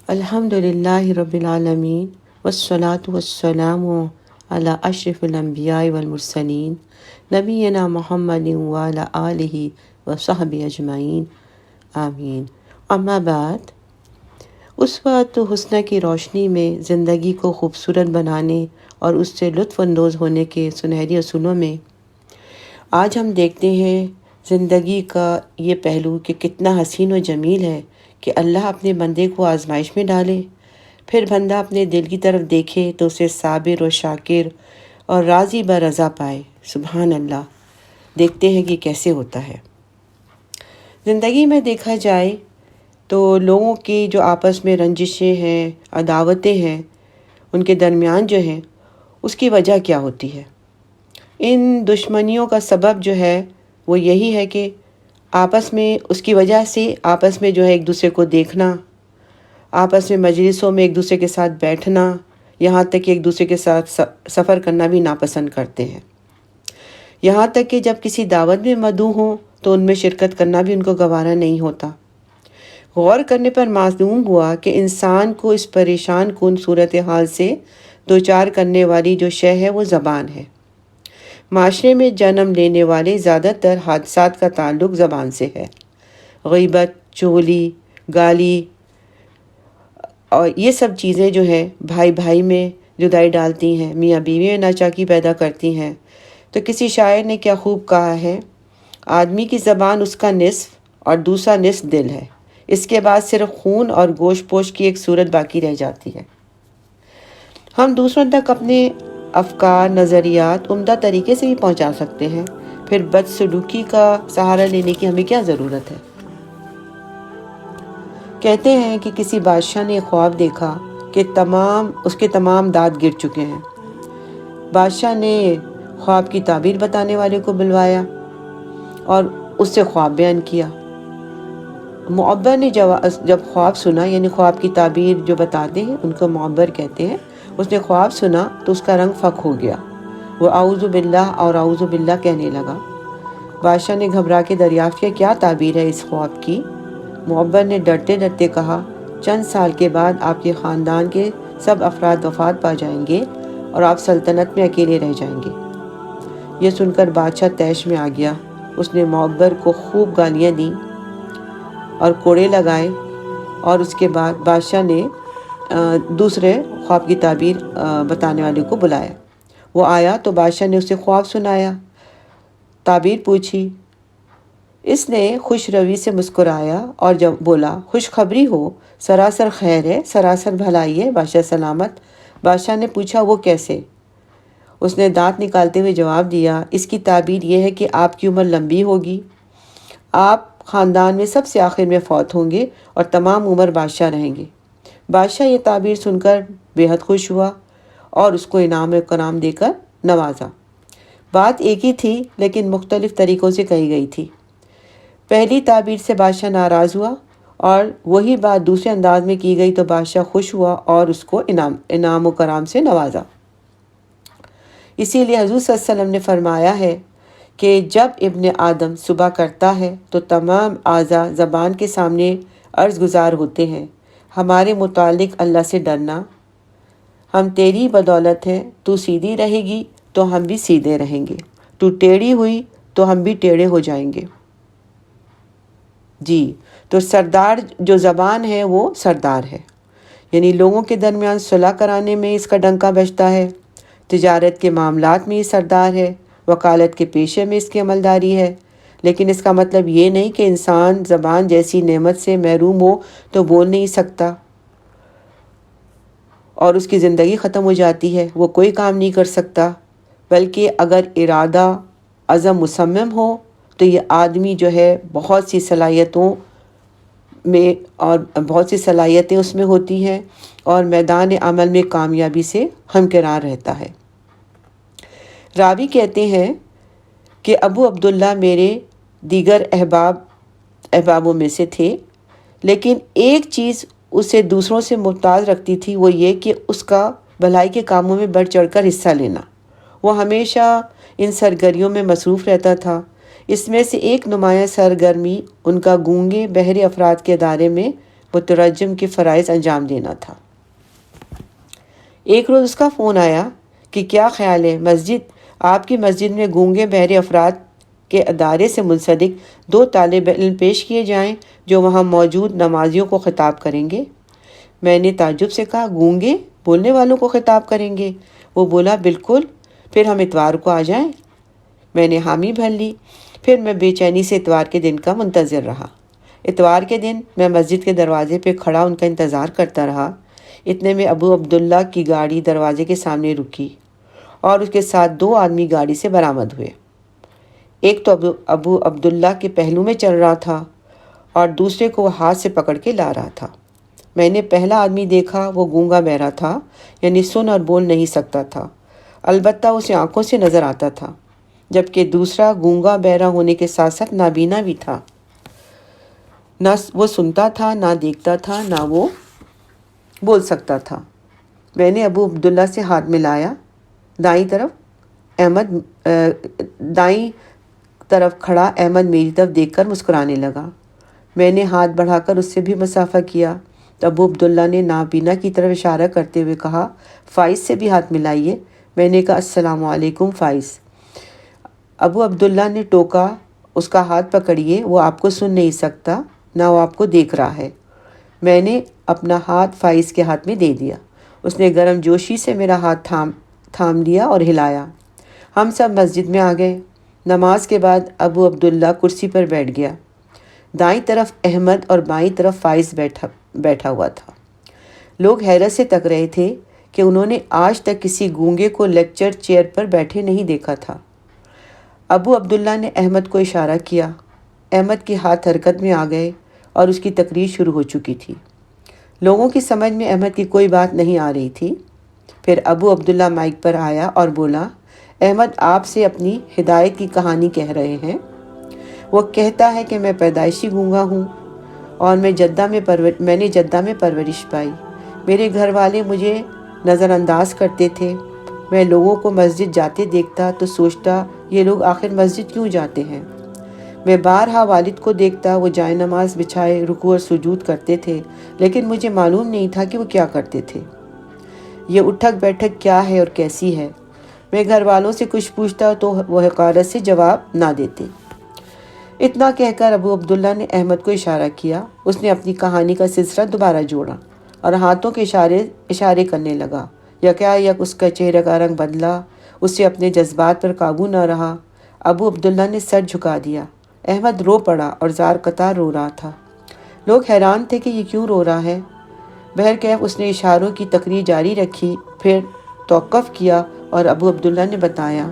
الحمد للہ رب العالمین والصلاة والسلام علی اشرف الانبیاء والمرسلین نبینا محمد وعلی آلہ وصحبہ اجمعین آمین۔ اما بعد، اسوۃ حسنہ کی روشنی میں زندگی کو خوبصورت بنانے اور اس سے لطف اندوز ہونے کے سنہری اصولوں میں آج ہم دیکھتے ہیں زندگی کا یہ پہلو کہ کتنا حسین و جمیل ہے کہ اللہ اپنے بندے کو آزمائش میں ڈالے، پھر بندہ اپنے دل کی طرف دیکھے تو اسے صابر و شاکر اور راضی برضا پائے۔ سبحان اللہ، دیکھتے ہیں کہ کیسے ہوتا ہے۔ زندگی میں دیکھا جائے تو لوگوں کی جو آپس میں رنجشیں ہیں، عداوتیں ہیں، ان کے درمیان جو ہیں، اس کی وجہ کیا ہوتی ہے؟ ان دشمنیوں کا سبب جو ہے وہ یہی ہے کہ آپس میں اس کی وجہ سے آپس میں جو ہے ایک دوسرے کو دیکھنا، آپس میں مجلسوں میں ایک دوسرے کے ساتھ بیٹھنا، یہاں تک کہ ایک دوسرے کے ساتھ سفر کرنا بھی ناپسند کرتے ہیں۔ یہاں تک کہ جب کسی دعوت میں مدعو ہوں تو ان میں شرکت کرنا بھی ان کو گوارا نہیں ہوتا۔ غور کرنے پر معلوم ہوا کہ انسان کو اس پریشان کن صورتحال سے دوچار کرنے والی جو شے ہے وہ زبان ہے۔ معاشرے میں جنم لینے والے زیادہ تر حادثات کا تعلق زبان سے ہے۔ غیبت، چغلی، گالی اور یہ سب چیزیں جو ہیں بھائی بھائی میں جدائی ڈالتی ہیں، میاں بیوی میں ناچاکی پیدا کرتی ہیں۔ تو کسی شاعر نے کیا خوب کہا ہے، آدمی کی زبان اس کا نصف اور دوسرا نصف دل ہے، اس کے بعد صرف خون اور گوشت پوش کی ایک صورت باقی رہ جاتی ہے۔ ہم دوسروں تک اپنے افکار، نظریات عمدہ طریقے سے بھی پہنچا سکتے ہیں، پھر بدسلوکی کا سہارا لینے کی ہمیں کیا ضرورت ہے؟ کہتے ہیں کہ کسی بادشاہ نے خواب دیکھا کہ اس کے تمام دانت گر چکے ہیں۔ بادشاہ نے خواب کی تعبیر بتانے والے کو بلوایا اور اس سے خواب بیان کیا۔ معبر نے جب خواب سنا، یعنی خواب کی تعبیر جو بتاتے ہیں ان کو معبر کہتے ہیں، اس نے خواب سنا تو اس کا رنگ فک ہو گیا، وہ اعوذ باللہ اور اعوذ باللہ کہنے لگا۔ بادشاہ نے گھبرا کے دریافت کیا، کیا تعبیر ہے اس خواب کی؟ معبر نے ڈرتے ڈرتے کہا، چند سال کے بعد آپ کے خاندان کے سب افراد وفات پا جائیں گے اور آپ سلطنت میں اکیلے رہ جائیں گے۔ یہ سن کر بادشاہ طیش میں آ گیا۔ اس نے معبر کو خوب گالیاں دیں اور کوڑے لگائے، اور اس کے بعد بادشاہ نے دوسرے خواب کی تعبیر بتانے والے کو بلایا۔ وہ آیا تو بادشاہ نے اسے خواب سنایا، تعبیر پوچھی۔ اس نے خوش روی سے مسکرایا اور جب بولا، خوشخبری ہو، سراسر خیر ہے، سراسر بھلائی ہے، بادشاہ سلامت۔ بادشاہ نے پوچھا، وہ کیسے؟ اس نے دانت نکالتے ہوئے جواب دیا، اس کی تعبیر یہ ہے کہ آپ کی عمر لمبی ہوگی، آپ خاندان میں سب سے آخر میں فوت ہوں گے اور تمام عمر بادشاہ رہیں گے۔ بادشاہ یہ تعبیر سن کر بے حد خوش ہوا اور اس کو انعام و کرام دے کر نوازا۔ بات ایک ہی تھی لیکن مختلف طریقوں سے کہی گئی تھی۔ پہلی تعبیر سے بادشاہ ناراض ہوا اور وہی بات دوسرے انداز میں کی گئی تو بادشاہ خوش ہوا اور اس کو انعام و کرام سے نوازا۔ اسی لیے حضور صلی اللہ علیہ وسلم نے فرمایا ہے کہ جب ابن آدم صبح کرتا ہے تو تمام اعضاء زبان کے سامنے عرض گزار ہوتے ہیں، ہمارے متعلق اللہ سے ڈرنا، ہم تیری بدولت ہیں، تو سیدھی رہے گی تو ہم بھی سیدھے رہیں گے، تو ٹیڑھی ہوئی تو ہم بھی ٹیڑھے ہو جائیں گے۔ جی، تو سردار جو زبان ہے وہ سردار ہے، یعنی لوگوں کے درمیان صلح کرانے میں اس کا ڈنکا بجتا ہے، تجارت کے معاملات میں یہ سردار ہے، وکالت کے پیشے میں اس کی عملداری ہے۔ لیکن اس کا مطلب یہ نہیں کہ انسان زبان جیسی نعمت سے محروم ہو تو بول نہیں سکتا اور اس کی زندگی ختم ہو جاتی ہے، وہ کوئی کام نہیں کر سکتا، بلکہ اگر ارادہ عزم مصمم ہو تو یہ آدمی جو ہے بہت سی صلاحیتوں میں اور بہت سی صلاحیتیں اس میں ہوتی ہیں اور میدان عمل میں کامیابی سے ہمکنار رہتا ہے۔ راوی کہتے ہیں کہ ابو عبداللہ میرے دیگر احبابوں میں سے تھے، لیکن ایک چیز اسے دوسروں سے ممتاز رکھتی تھی، وہ یہ کہ اس کا بھلائی کے کاموں میں بڑھ چڑھ کر حصہ لینا۔ وہ ہمیشہ ان سرگرمیوں میں مصروف رہتا تھا۔ اس میں سے ایک نمایاں سرگرمی ان کا گونگے بہرے افراد کے ادارے میں مترجم کے فرائض انجام دینا تھا۔ ایک روز اس کا فون آیا کہ کیا خیال ہے آپ کی مسجد میں گونگے بہرے افراد کے ادارے سے منسلک 2 طالب علم پیش کیے جائیں جو وہاں موجود نمازیوں کو خطاب کریں گے۔ میں نے تعجب سے کہا، گونگے بولنے والوں کو خطاب کریں گے؟ وہ بولا، بالکل، پھر ہم اتوار کو آ جائیں؟ میں نے حامی بھر لی۔ پھر میں بے چینی سے اتوار کے دن کا منتظر رہا۔ اتوار کے دن میں مسجد کے دروازے پہ کھڑا ان کا انتظار کرتا رہا۔ اتنے میں ابو عبداللہ کی گاڑی دروازے کے سامنے رکی اور اس کے ساتھ 2 آدمی گاڑی سے برآمد ہوئے۔ ایک تو ابو عبداللہ کے پہلو میں چل رہا تھا اور دوسرے کو وہ ہاتھ سے پکڑ کے لا رہا تھا۔ میں نے پہلا آدمی دیکھا، وہ گونگا بہرا تھا، یعنی سن اور بول نہیں سکتا تھا، البتہ اسے آنکھوں سے نظر آتا تھا، جبکہ دوسرا گونگا بہرا ہونے کے ساتھ ساتھ نابینا بھی تھا۔ نہ وہ سنتا تھا، نہ دیکھتا تھا، نہ وہ بول سکتا تھا۔ میں نے ابو عبداللہ سے ہاتھ ملایا۔ دائیں طرف کھڑا احمد میری طرف دیکھ کر مسکرانے لگا۔ میں نے ہاتھ بڑھا کر اس سے بھی مصافحہ کیا تو ابو عبداللہ نے نابینا کی طرف اشارہ کرتے ہوئے کہا، فائز سے بھی ہاتھ ملائیے۔ میں نے کہا، السلام علیکم فائز۔ ابو عبداللہ نے ٹوکا، اس کا ہاتھ پکڑیے، وہ آپ کو سن نہیں سکتا، نہ وہ آپ کو دیکھ رہا ہے۔ میں نے اپنا ہاتھ فائز کے ہاتھ میں دے دیا۔ اس نے گرم جوشی سے میرا ہاتھ تھام لیا اور ہلایا۔ ہم سب مسجد میں آ گئے۔ نماز کے بعد ابو عبداللہ کرسی پر بیٹھ گیا۔ دائیں طرف احمد اور بائیں طرف فائز بیٹھا ہوا تھا۔ لوگ حیرت سے تک رہے تھے کہ انہوں نے آج تک کسی گونگے کو لیکچر چیئر پر بیٹھے نہیں دیکھا تھا۔ ابو عبداللہ نے احمد کو اشارہ کیا۔ احمد کے ہاتھ حرکت میں آ گئے اور اس کی تقریر شروع ہو چکی تھی۔ لوگوں کی سمجھ میں احمد کی کوئی بات نہیں آ رہی تھی۔ پھر ابو عبداللہ مائک پر آیا اور بولا، احمد آپ سے اپنی ہدایت کی کہانی کہہ رہے ہیں۔ وہ کہتا ہے کہ میں پیدائشی گونگا ہوں اور میں نے جدہ میں پرورش پائی۔ میرے گھر والے مجھے نظر انداز کرتے تھے۔ میں لوگوں کو مسجد جاتے دیکھتا تو سوچتا، یہ لوگ آخر مسجد کیوں جاتے ہیں؟ میں بارہا والد کو دیکھتا، وہ جائے نماز بچھائے رکوع اور سجود کرتے تھے، لیکن مجھے معلوم نہیں تھا کہ وہ کیا کرتے تھے۔ یہ اٹھک بیٹھک کیا ہے اور کیسی ہے؟ میں گھر والوں سے کچھ پوچھتا تو وہ حقارت سے جواب نہ دیتے۔ اتنا کہہ کر ابو عبداللہ نے احمد کو اشارہ کیا۔ اس نے اپنی کہانی کا سلسلہ دوبارہ جوڑا اور ہاتھوں کے اشارے کرنے لگا۔ یکایک اس کا چہرے کا رنگ بدلا، اس سے اپنے جذبات پر قابو نہ رہا۔ ابو عبداللہ نے سر جھکا دیا۔ احمد رو پڑا اور زار قطار رو رہا تھا۔ لوگ حیران تھے کہ یہ کیوں رو رہا ہے۔ بہرکیف اس نے اشاروں کی تقریر جاری رکھی، پھر توقف کیا اور ابو عبداللہ نے بتایا،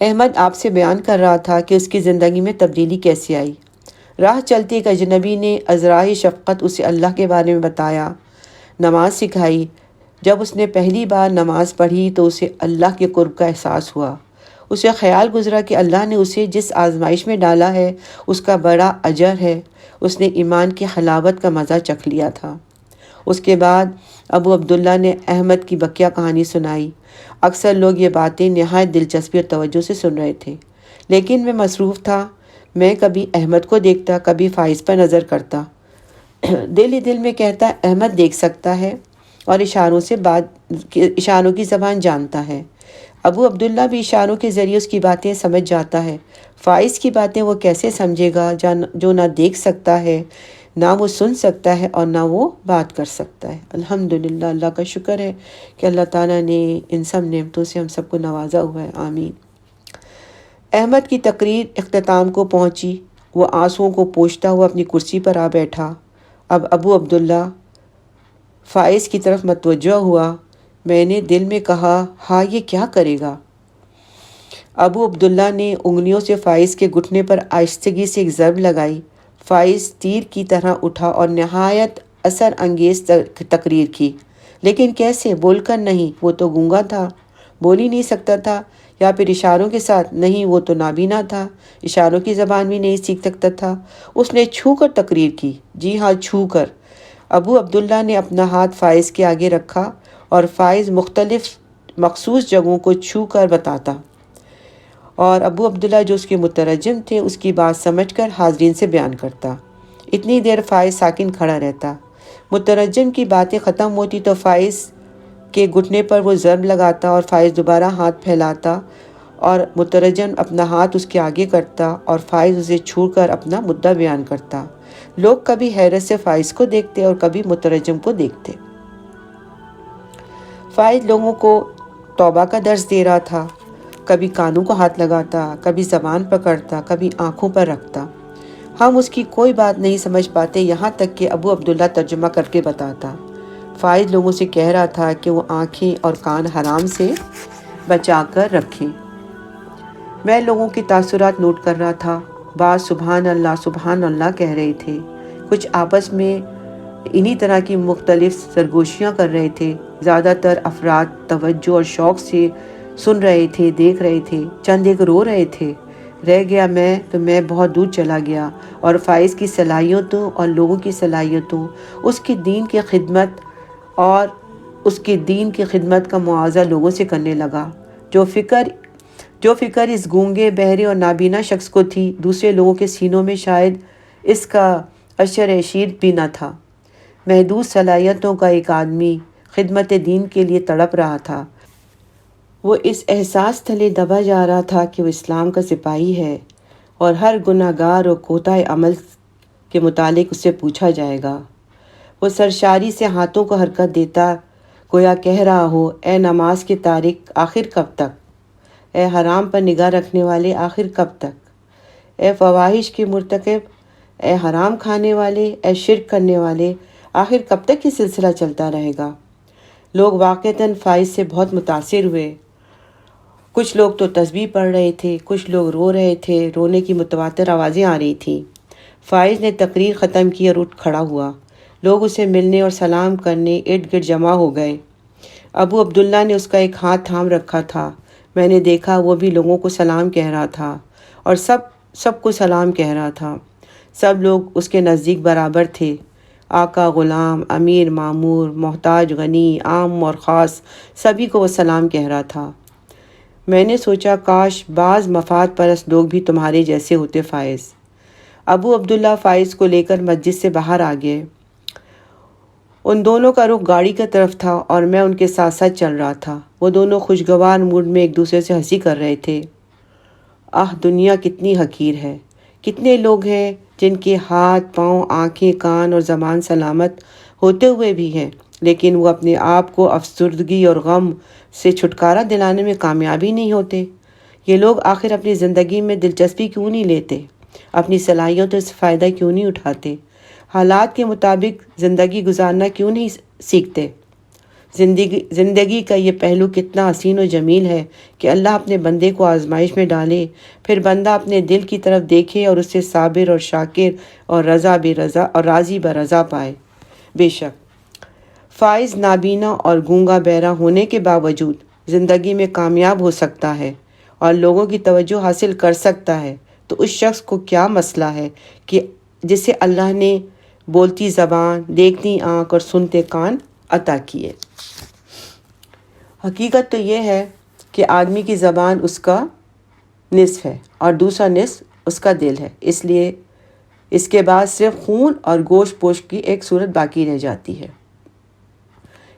احمد آپ سے بیان کر رہا تھا کہ اس کی زندگی میں تبدیلی کیسے آئی۔ راہ چلتے ایک اجنبی نے ازراہ شفقت اسے اللہ کے بارے میں بتایا، نماز سکھائی۔ جب اس نے پہلی بار نماز پڑھی تو اسے اللہ کے قرب کا احساس ہوا۔ اسے خیال گزرا کہ اللہ نے اسے جس آزمائش میں ڈالا ہے اس کا بڑا اجر ہے۔ اس نے ایمان کی حلاوت کا مزہ چکھ لیا تھا۔ اس کے بعد ابو عبداللہ نے احمد کی بقیہ کہانی سنائی۔ اکثر لوگ یہ باتیں نہایت دلچسپی اور توجہ سے سن رہے تھے، لیکن میں مصروف تھا۔ میں کبھی احمد کو دیکھتا، کبھی فائز پر نظر کرتا۔ دل ہی دل میں کہتا، احمد دیکھ سکتا ہے اور اشاروں کی زبان جانتا ہے۔ ابو عبداللہ بھی اشاروں کے ذریعے اس کی باتیں سمجھ جاتا ہے۔ فائز کی باتیں وہ کیسے سمجھے گا جو نہ دیکھ سکتا ہے، نہ وہ سن سکتا ہے اور نہ وہ بات کر سکتا ہے۔ الحمدللہ، اللہ کا شکر ہے کہ اللہ تعالیٰ نے ان سب نعمتوں سے ہم سب کو نوازا ہوا ہے، آمین۔ احمد کی تقریر اختتام کو پہنچی۔ وہ آنسوؤں کو پوچھتا ہوا اپنی کرسی پر آ بیٹھا۔ اب ابو عبداللہ فائز کی طرف متوجہ ہوا۔ میں نے دل میں کہا، ہاں یہ کیا کرے گا؟ ابو عبداللہ نے انگلیوں سے فائز کے گھٹنے پر آہستگی سے ایک ضرب لگائی۔ فائز تیر کی طرح اٹھا اور نہایت اثر انگیز تقریر کی، لیکن کیسے؟ بول کر نہیں، وہ تو گونگا تھا، بول ہی نہیں سکتا تھا، یا پھر اشاروں کے ساتھ؟ نہیں، وہ تو نابینا تھا، اشاروں کی زبان بھی نہیں سیکھ سکتا تھا۔ اس نے چھو کر تقریر کی، جی ہاں، چھو کر۔ ابو عبداللہ نے اپنا ہاتھ فائز کے آگے رکھا اور فائز مختلف مخصوص جگہوں کو چھو کر بتاتا اور ابو عبداللہ جو اس کے مترجم تھے اس کی بات سمجھ کر حاضرین سے بیان کرتا۔ اتنی دیر فائز ساکن کھڑا رہتا۔ مترجم کی باتیں ختم ہوتی تو فائز کے گھٹنے پر وہ ضرب لگاتا اور فائز دوبارہ ہاتھ پھیلاتا اور مترجم اپنا ہاتھ اس کے آگے کرتا اور فائز اسے چھو کر اپنا مدعا بیان کرتا۔ لوگ کبھی حیرت سے فائز کو دیکھتے اور کبھی مترجم کو دیکھتے۔ فائز لوگوں کو توبہ کا درس دے رہا تھا، کبھی کانوں کو ہاتھ لگاتا، کبھی زبان پکڑتا، کبھی آنکھوں پر رکھتا۔ ہم اس کی کوئی بات نہیں سمجھ پاتے، یہاں تک کہ ابو عبداللہ ترجمہ کر کے بتاتا۔ فائز لوگوں سے کہہ رہا تھا کہ وہ آنکھیں اور کان حرام سے بچا کر رکھیں۔ میں لوگوں کی تاثرات نوٹ کر رہا تھا۔ بعض سبحان اللہ کہہ رہے تھے، کچھ آپس میں انہی طرح کی مختلف سرگوشیاں کر رہے تھے۔ زیادہ تر افراد توجہ اور شوق سے سن رہے تھے، دیکھ رہے تھے، چند ایک رو رہے تھے۔ رہ گیا میں بہت دور چلا گیا اور فائز کی صلاحیتوں اور لوگوں کی صلاحیتوں، اس کے دین کی خدمت کا موازنہ لوگوں سے کرنے لگا۔ جو فکر اس گونگے، بہرے اور نابینا شخص کو تھی، دوسرے لوگوں کے سینوں میں شاید اس کا عشر عشیر بھی نہ تھا۔ محدود صلاحیتوں کا ایک آدمی خدمت دین کے لیے تڑپ رہا تھا۔ وہ اس احساس تلے دبا جا رہا تھا کہ وہ اسلام کا سپاہی ہے اور ہر گناہ گار اور کوتاہ عمل کے متعلق اس سے پوچھا جائے گا۔ وہ سرشاری سے ہاتھوں کو حرکت دیتا، گویا کہہ رہا ہو، اے نماز کے تارک، آخر کب تک؟ اے حرام پر نگاہ رکھنے والے، آخر کب تک؟ اے فواحش کے مرتکب، اے حرام کھانے والے، اے شرک کرنے والے، آخر کب تک یہ سلسلہ چلتا رہے گا؟ لوگ واقعتاً فائز سے بہت متاثر ہوئے۔ کچھ لوگ تو تسبیح پڑھ رہے تھے، کچھ لوگ رو رہے تھے، رونے کی متواتر آوازیں آ رہی تھیں۔ فائز نے تقریر ختم کی اور اٹھ کھڑا ہوا۔ لوگ اسے ملنے اور سلام کرنے ارد گرد جمع ہو گئے۔ ابو عبداللہ نے اس کا ایک ہاتھ تھام رکھا تھا۔ میں نے دیکھا وہ بھی لوگوں کو سلام کہہ رہا تھا اور سب کو سلام کہہ رہا تھا۔ سب لوگ اس کے نزدیک برابر تھے، آقا غلام، امیر مامور، محتاج غنی، عام اور خاص، سبھی کو وہ سلام کہہ رہا تھا۔ میں نے سوچا کاش بعض مفاد پرست لوگ بھی تمہارے جیسے ہوتے فائز۔ ابو عبداللہ فائز کو لے کر مسجد سے باہر آ گئے۔ ان دونوں کا رخ گاڑی کی طرف تھا اور میں ان کے ساتھ ساتھ چل رہا تھا۔ وہ دونوں خوشگوار موڈ میں ایک دوسرے سے ہنسی کر رہے تھے۔ دنیا کتنی حقیر ہے! کتنے لوگ ہیں جن کے ہاتھ، پاؤں، آنکھیں، کان اور زبان سلامت ہوتے ہوئے بھی ہیں، لیکن وہ اپنے آپ کو افسردگی اور غم سے چھٹکارا دلانے میں کامیاب ہی نہیں ہوتے۔ یہ لوگ آخر اپنی زندگی میں دلچسپی کیوں نہیں لیتے؟ اپنی صلاحیتوں سے فائدہ کیوں نہیں اٹھاتے؟ حالات کے مطابق زندگی گزارنا کیوں نہیں سیکھتے؟ زندگی کا یہ پہلو کتنا حسین و جمیل ہے کہ اللہ اپنے بندے کو آزمائش میں ڈالے، پھر بندہ اپنے دل کی طرف دیکھے اور اس سے صابر اور شاکر اور راضی برضا پائے۔ بے شک فائز نابینا اور گونگا بہرا ہونے کے باوجود زندگی میں کامیاب ہو سکتا ہے اور لوگوں کی توجہ حاصل کر سکتا ہے، تو اس شخص کو کیا مسئلہ ہے کہ جسے اللہ نے بولتی زبان، دیکھتی آنکھ اور سنتے کان عطا کیے۔ حقیقت تو یہ ہے کہ آدمی کی زبان اس کا نصف ہے اور دوسرا نصف اس کا دل ہے، اس لیے اس کے بعد صرف خون اور گوشت پوشت کی ایک صورت باقی رہ جاتی ہے۔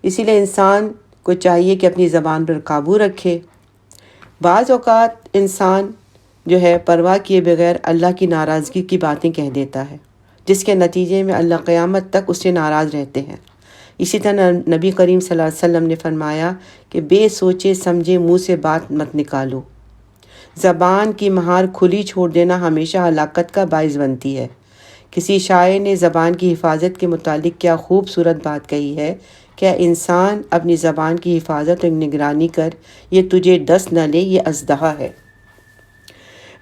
اسی لیے انسان کو چاہیے کہ اپنی زبان پر قابو رکھے۔ بعض اوقات انسان پرواہ کیے بغیر اللہ کی ناراضگی کی باتیں کہہ دیتا ہے، جس کے نتیجے میں اللہ قیامت تک اس سے ناراض رہتے ہیں۔ اسی طرح نبی کریم صلی اللہ علیہ وسلم نے فرمایا کہ بے سوچے سمجھے منہ سے بات مت نکالو۔ زبان کی مہار کھلی چھوڑ دینا ہمیشہ ہلاکت کا باعث بنتی ہے۔ کسی شاعر نے زبان کی حفاظت کے متعلق کیا خوبصورت بات کہی ہے کہ انسان اپنی زبان کی حفاظت اور نگرانی کر، یہ تجھے ڈس نہ لے، یہ اژدہا ہے۔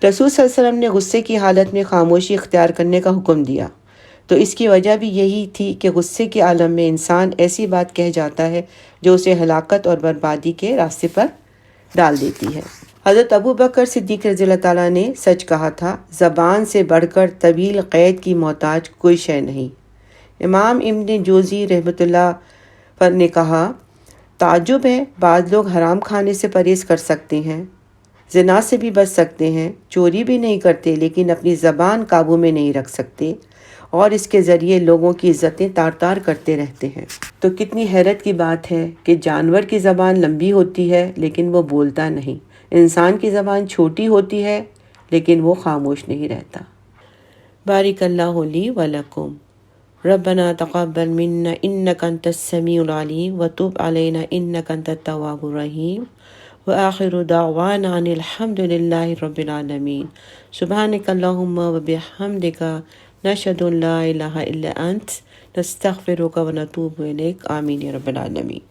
رسول صلی اللہ علیہ وسلم نے غصے کی حالت میں خاموشی اختیار کرنے کا حکم دیا، تو اس کی وجہ بھی یہی تھی کہ غصے کے عالم میں انسان ایسی بات کہہ جاتا ہے جو اسے ہلاکت اور بربادی کے راستے پر ڈال دیتی ہے۔ حضرت ابو بکر صدیق رضی اللہ تعالیٰ نے سچ کہا تھا، زبان سے بڑھ کر طویل قید کی محتاج کوئی شے نہیں۔ امام ابن جوزی رحمۃ اللہ پر نے کہا، تعجب ہے، بعض لوگ حرام کھانے سے پرہیز کر سکتے ہیں، زنا سے بھی بچ سکتے ہیں، چوری بھی نہیں کرتے، لیکن اپنی زبان قابو میں نہیں رکھ سکتے، اور اس کے ذریعے لوگوں کی عزتیں تار تار کرتے رہتے ہیں۔ تو کتنی حیرت کی بات ہے کہ جانور کی زبان لمبی ہوتی ہے لیکن وہ بولتا نہیں، انسان کی زبان چھوٹی ہوتی ہے لیکن وہ خاموش نہیں رہتا۔ بارک اللہ لی ولکم، ربنا تقبل منا انک انت السمیع العلیم وتب علینا انک انت التواب الرحیم وآخر دعوانا ان الحمد للہ رب العالمین۔ سبحانک اللہم وبحمدک، نشہد ان لا الہ الا انت، نستغفرک ونتوب الیک۔ آمین یا رب العالمین۔